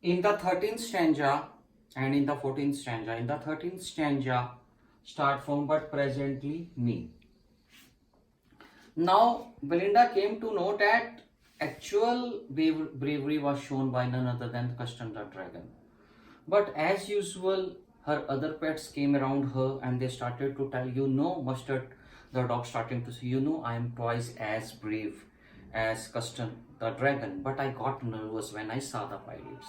In the 13th stanza and in the 14th stanza, in the 13th stanza, start from but presently me. Now, Belinda came to know that actual bravery was shown by none other than Custom the dragon. But as usual, her other pets came around her and they started to tell, you know, Mustard, the dog starting to say, you know, I am twice as brave as Custom the dragon, but I got nervous when I saw the pirates.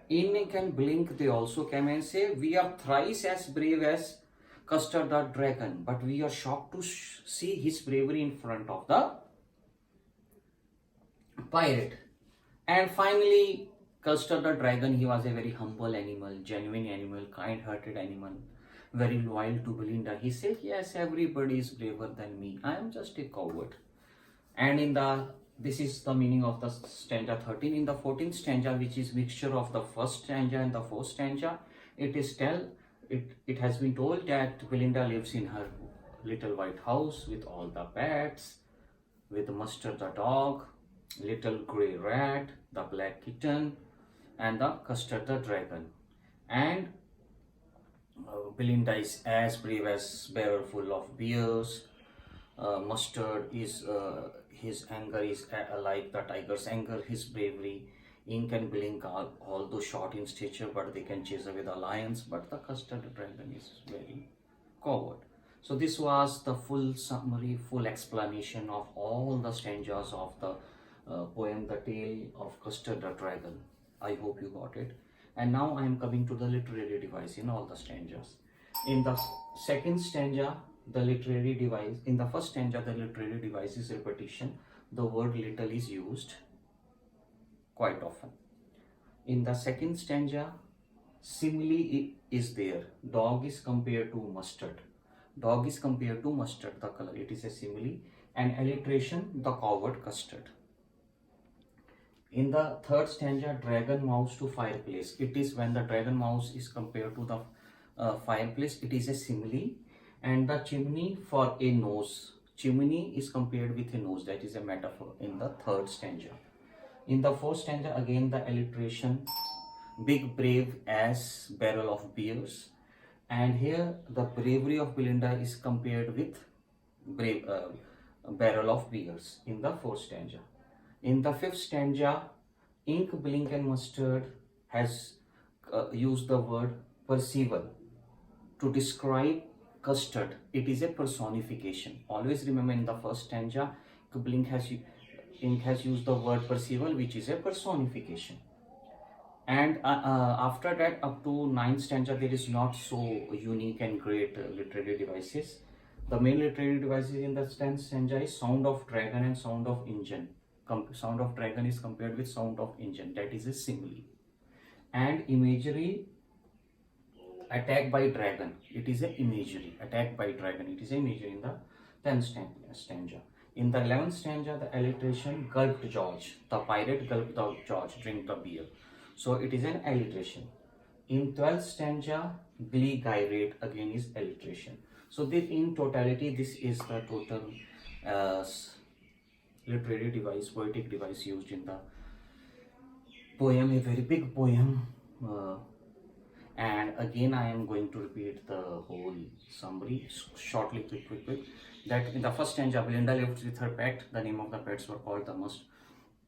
In Ink and Blink, they also came and say, we are thrice as brave as Custard the dragon, but we are shocked to see his bravery in front of the pirate. And finally, Custard the dragon, he was a very humble animal, genuine animal, kind-hearted animal, very loyal to Belinda. He said, yes, everybody is braver than me. I am just a coward. And in the this is the meaning of the stanza 13. In the 14th stanza, which is mixture of the first stanza and the fourth stanza, it has been told that Belinda lives in her little white house with all the pets, with Mustard the dog, little grey rat, the black kitten, and the Custard the dragon. And Belinda is as brave as barrel full of beers. Mustard is his anger is like the tiger's anger, his bravery. Ink and Blink are although short in stature, but they can chase away the lions. But the Custard dragon is very coward. So this was the full summary, full explanation of all the stanzas of the poem, The Tale of Custard the Dragon. I hope you got it. And now I am coming to the literary device in all the stanzas. In the second stanza, the literary device, in the first stanza, the literary device is repetition. The word little is used quite often. In the second stanza, simile is there. Dog is compared to mustard. Dog is compared to mustard, the color. It is a simile. And alliteration, the coward custard. In the third stanza, dragon mouse to fireplace. It is when the dragon mouse is compared to the fireplace. It is a simile. And the chimney for a nose. Chimney is compared with a nose. That is a metaphor in the third stanza. In the fourth stanza, again the alliteration, big brave as barrel of beers. And here the bravery of Belinda is compared with brave barrel of beers in the fourth stanza. In the fifth stanza, Ink, Blink and Mustard has used the word percival to describe custard. It is a personification. Always remember, in the first stanza, Ink has used the word percival, which is a personification. And after that, up to ninth stanza, there is not so unique and great literary devices. The main literary devices in the 10th stanza is sound of dragon and sound of engine. Sound of dragon is compared with sound of engine. That is a simile. And imagery, attack by dragon. It is a imagery. Attack by dragon. It is a imagery in the 10th stanza. In the 11th stanza, the alliteration, gulped George. The pirate gulped the George, drink the beer. So it is an alliteration. In 12th stanza, glee gyrate, again is alliteration. So this, in totality, this is the total literary device, poetic device used in the poem, a very big poem. And again, I am going to repeat the whole summary shortly, quick. That in the first stanza, Belinda lived with her pet. The name of the pets were called the must.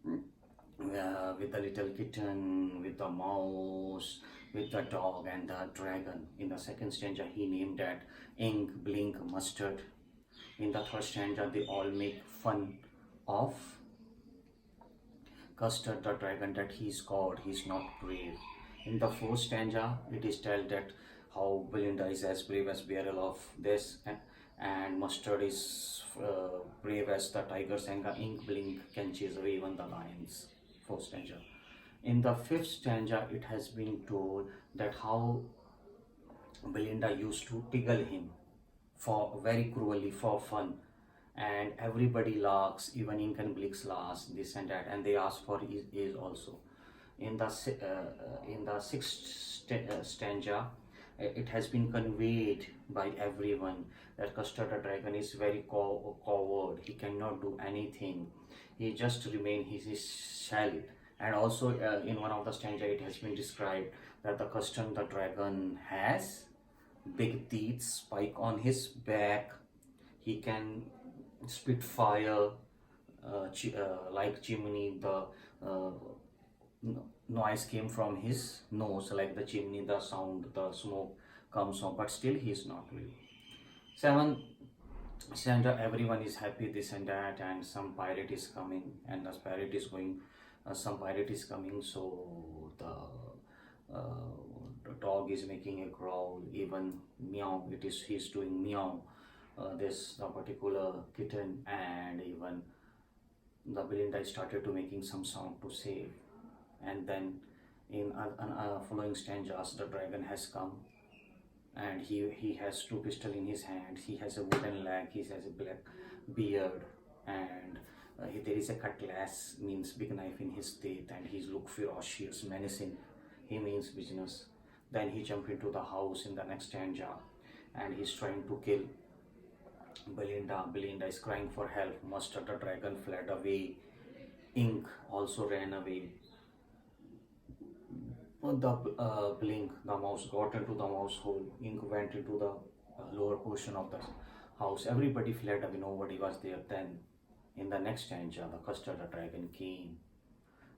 With the little kitten, with the mouse, with the dog and the dragon. In the second stanza, he named that Ink, Blink, Mustard. In the third stanza, they all make fun of Custard the dragon, that he is coward, he is not brave. In the fourth stanza, it is told that how Belinda is as brave as barrel of this, and Mustard is brave as the tiger's anger. Ink, Blink can chase away even the lions. Fourth stanza. In the fifth stanza, it has been told that how Belinda used to tickle him for very cruelly for fun, and everybody laughs, even Ink and Blink laughs, this and that, and they ask for his age also. In the sixth stanza, it has been conveyed by everyone that Custard the dragon is very coward. He cannot do anything. He just remain. He is shell. And also in one of the stanza it has been described that the Custard the dragon has big teeth, spike on his back. He can spit fire like chimney. The uh, noise came from his nose like the chimney, the sound, the smoke comes from, but still he is not real. Seven, Sandra, everyone is happy, this and that, and some pirate is coming, and the pirate is going, some pirate is coming, so the dog is making a growl, even meow, he's doing meow. This the particular kitten, and even the Belinda started to making some sound to save, and then in following stanzas, the dragon has come, and he has two pistol in his hand. He has a wooden leg. He has a black beard, and there is a cutlass, means big knife in his teeth, and he look ferocious, menacing. He means business. Then he jump into the house in the next stanza, and he's trying to kill Belinda. Belinda is crying for help. Mustard the dragon fled away. Ink also ran away. The Blink, the mouse, got into the mouse hole. Ink went into the lower portion of the house. Everybody fled away. Nobody was there. Then, in the next stanza, the Custard the dragon came.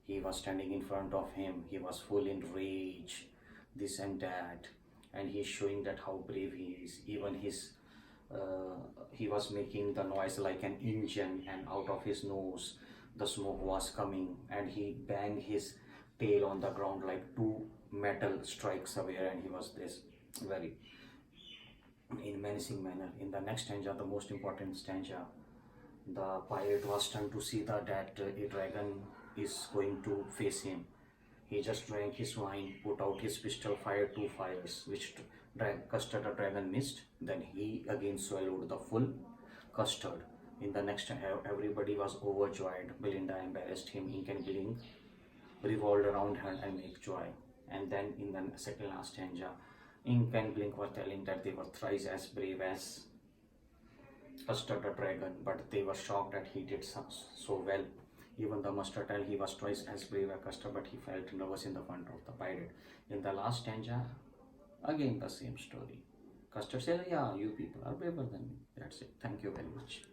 He was standing in front of him. He was full in rage, this and that, and he's showing that how brave he is. Even he was making the noise like an engine, and out of his nose the smoke was coming, and he banged his tail on the ground like two metal strikes away, and he was this very in menacing manner. In the next stanza, the most important stanza, the pirate was stunned to see that a dragon is going to face him. He just drank his wine, put out his pistol, fired two fires, which Custard the dragon missed. Then he again swallowed the full custard. In the next, everybody was overjoyed. Belinda embarrassed him. Ink and Blink revolved around her and make joy. And then in the second last stanza, Ink and Blink were telling that they were thrice as brave as Custard the dragon, but they were shocked that he did so well. Even the Mustard, he was twice as brave as Custard, but he felt nervous in the front of the pirate. In the last stanza, again the same story. Custard says, "Yeah, you people are braver than me." That's it. Thank you very much.